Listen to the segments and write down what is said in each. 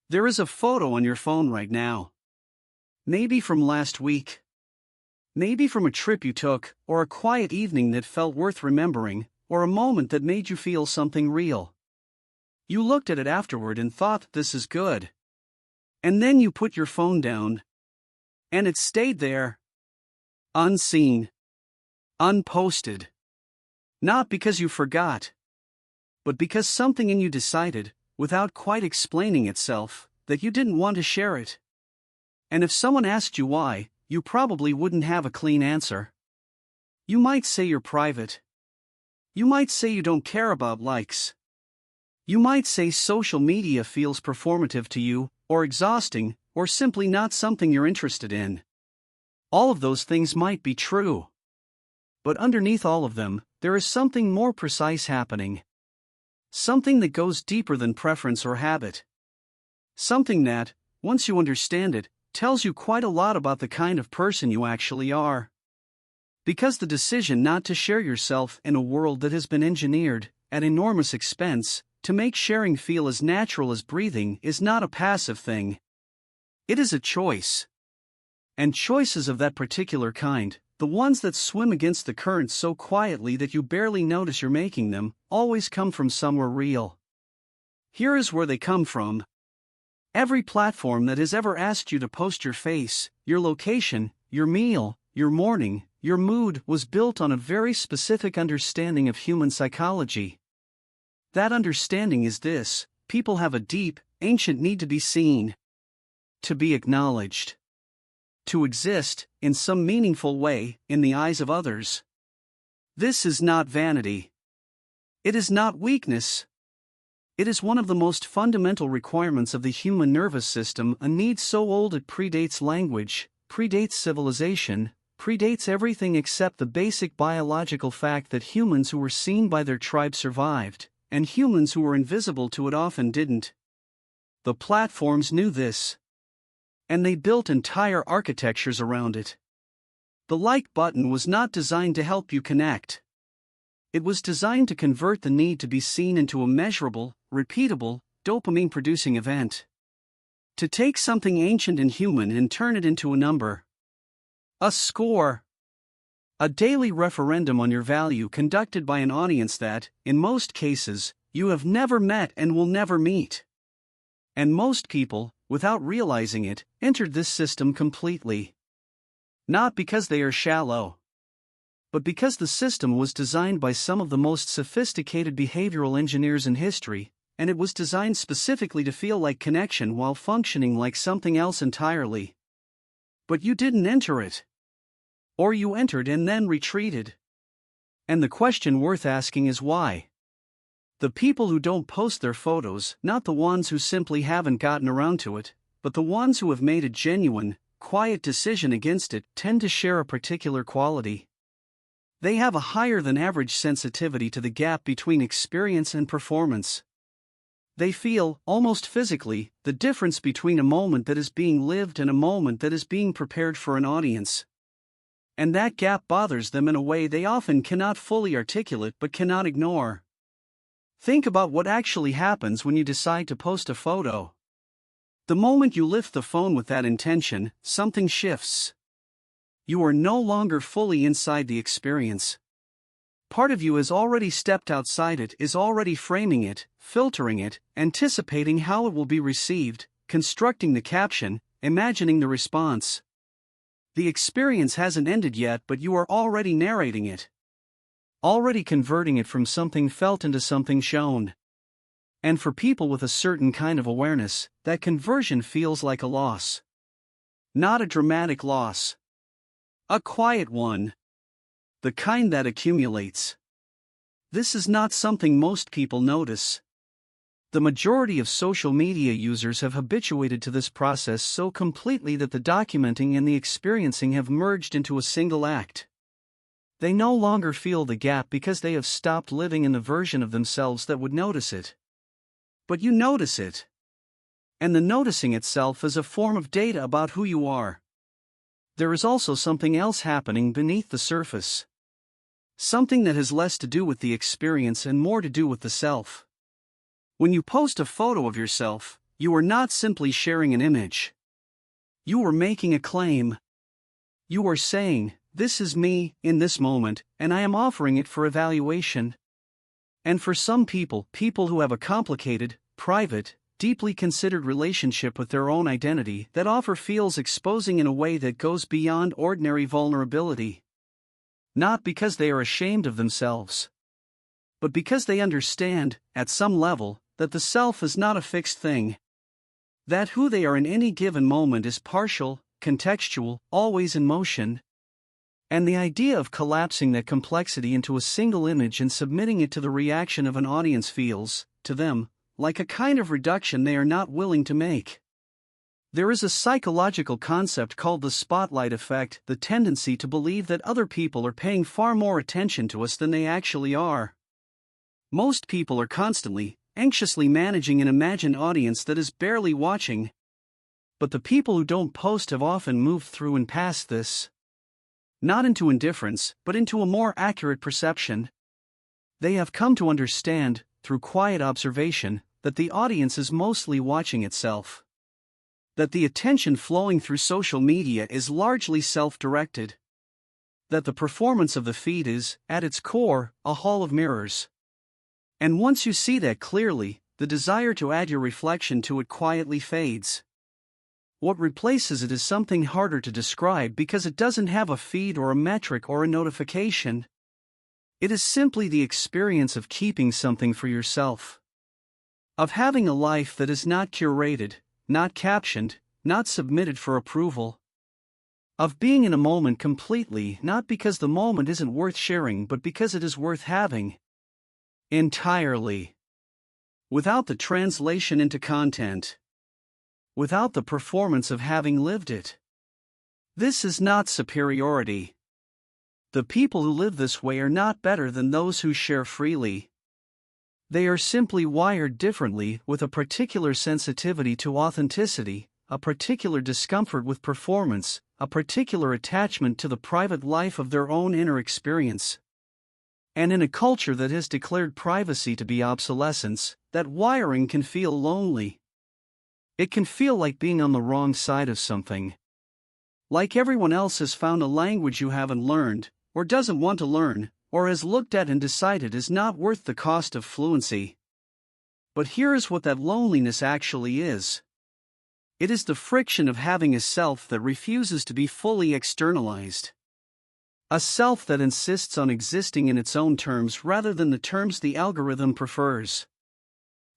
There is a photo on your phone right now. Maybe from last week. Maybe from a trip you took, or a quiet evening that felt worth remembering, or a moment that made you feel something real. You looked at it afterward and thought, this is good. And then you put your phone down. And it stayed there. Unseen. Unposted. Not because you forgot. But because something in you decided, without quite explaining itself, that you didn't want to share it. And if someone asked you why, you probably wouldn't have a clean answer. You might say you're private. You might say you don't care about likes. You might say social media feels performative to you, or exhausting, or simply not something you're interested in. All of those things might be true. But underneath all of them, there is something more precise happening. Something that goes deeper than preference or habit. Something that, once you understand it, tells you quite a lot about the kind of person you actually are. Because the decision not to share yourself in a world that has been engineered, at enormous expense, to make sharing feel as natural as breathing is not a passive thing. It is a choice. And choices of that particular kind, the ones that swim against the current so quietly that you barely notice you're making them, always come from somewhere real. Here is where they come from. Every platform that has ever asked you to post your face, your location, your meal, your morning, your mood was built on a very specific understanding of human psychology. That understanding is this: people have a deep, ancient need to be seen, to be acknowledged, to exist, in some meaningful way, in the eyes of others. This is not vanity. It is not weakness. It is one of the most fundamental requirements of the human nervous system, a need so old it predates language, predates civilization, predates everything except the basic biological fact that humans who were seen by their tribe survived, and humans who were invisible to it often didn't. The platforms knew this. And they built entire architectures around it. The like button was not designed to help you connect. It was designed to convert the need to be seen into a measurable, repeatable, dopamine-producing event. To take something ancient and human and turn it into a number. A score. A daily referendum on your value conducted by an audience that, in most cases, you have never met and will never meet. And most people, without realizing it, entered this system completely. Not because they are shallow, but because the system was designed by some of the most sophisticated behavioral engineers in history, and it was designed specifically to feel like connection while functioning like something else entirely. But you didn't enter it. Or you entered and then retreated. And the question worth asking is why? The people who don't post their photos, not the ones who simply haven't gotten around to it, but the ones who have made a genuine, quiet decision against it, tend to share a particular quality. They have a higher than average sensitivity to the gap between experience and performance. They feel, almost physically, the difference between a moment that is being lived and a moment that is being prepared for an audience. And that gap bothers them in a way they often cannot fully articulate but cannot ignore. Think about what actually happens when you decide to post a photo. The moment you lift the phone with that intention, something shifts. You are no longer fully inside the experience. Part of you has already stepped outside it, is already framing it, filtering it, anticipating how it will be received, constructing the caption, imagining the response. The experience hasn't ended yet, but you are already narrating it. Already converting it from something felt into something shown. And for people with a certain kind of awareness, that conversion feels like a loss. Not a dramatic loss. A quiet one. The kind that accumulates. This is not something most people notice. The majority of social media users have habituated to this process so completely that the documenting and the experiencing have merged into a single act. They no longer feel the gap because they have stopped living in the version of themselves that would notice it. But you notice it. And the noticing itself is a form of data about who you are. There is also something else happening beneath the surface. Something that has less to do with the experience and more to do with the self. When you post a photo of yourself, You are not simply sharing an image. You are making a claim. You are saying, "This is me, in this moment, and I am offering it for evaluation." And for some people who have a complicated, private, deeply considered relationship with their own identity, that offer feels exposing in a way that goes beyond ordinary vulnerability. Not because they are ashamed of themselves, but because they understand, at some level, that the self is not a fixed thing. That who they are in any given moment is partial, contextual, always in motion. And the idea of collapsing that complexity into a single image and submitting it to the reaction of an audience feels, to them, like a kind of reduction they are not willing to make. There is a psychological concept called the spotlight effect, the tendency to believe that other people are paying far more attention to us than they actually are. Most people are constantly, anxiously managing an imagined audience that is barely watching. But the people who don't post have often moved through and past this. Not into indifference, but into a more accurate perception. They have come to understand, through quiet observation, that the audience is mostly watching itself. That the attention flowing through social media is largely self-directed. That the performance of the feed is, at its core, a hall of mirrors. And once you see that clearly, the desire to add your reflection to it quietly fades. What replaces it is something harder to describe because it doesn't have a feed or a metric or a notification. It is simply the experience of keeping something for yourself. Of having a life that is not curated, not captioned, not submitted for approval. Of being in a moment completely, not because the moment isn't worth sharing but because it is worth having. Entirely. Without the translation into content. Without the performance of having lived it. This is not superiority. The people who live this way are not better than those who share freely. They are simply wired differently, with a particular sensitivity to authenticity, a particular discomfort with performance, a particular attachment to the private life of their own inner experience. And in a culture that has declared privacy to be obsolescence, that wiring can feel lonely. It can feel like being on the wrong side of something. Like everyone else has found a language you haven't learned, or doesn't want to learn, or has looked at and decided is not worth the cost of fluency. But here is what that loneliness actually is. It is the friction of having a self that refuses to be fully externalized. A self that insists on existing in its own terms rather than the terms the algorithm prefers.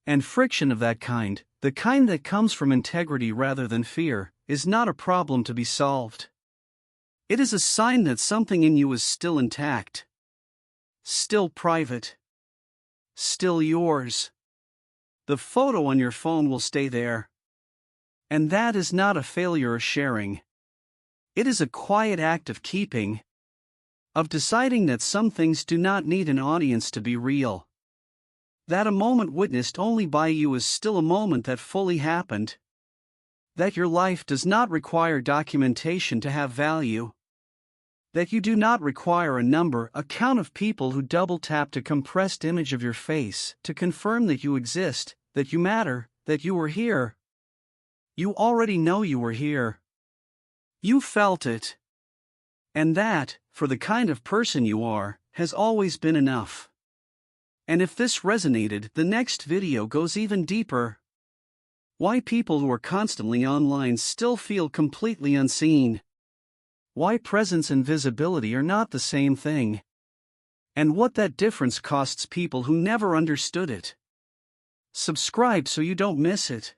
And friction of that kind, the kind that comes from integrity rather than fear, is not a problem to be solved. It is a sign that something in you is still intact. Still private. Still yours. The photo on your phone will stay there. And that is not a failure of sharing. It is a quiet act of keeping. Of deciding that some things do not need an audience to be real. That a moment witnessed only by you is still a moment that fully happened. That your life does not require documentation to have value. That you do not require a number, a count of people who double-tapped a compressed image of your face to confirm that you exist, that you matter, that you are here. You already know you were here. You felt it. And that, for the kind of person you are, has always been enough. And if this resonated, the next video goes even deeper. Why people who are constantly online still feel completely unseen. Why presence and visibility are not the same thing. And what that difference costs people who never understood it. Subscribe so you don't miss it.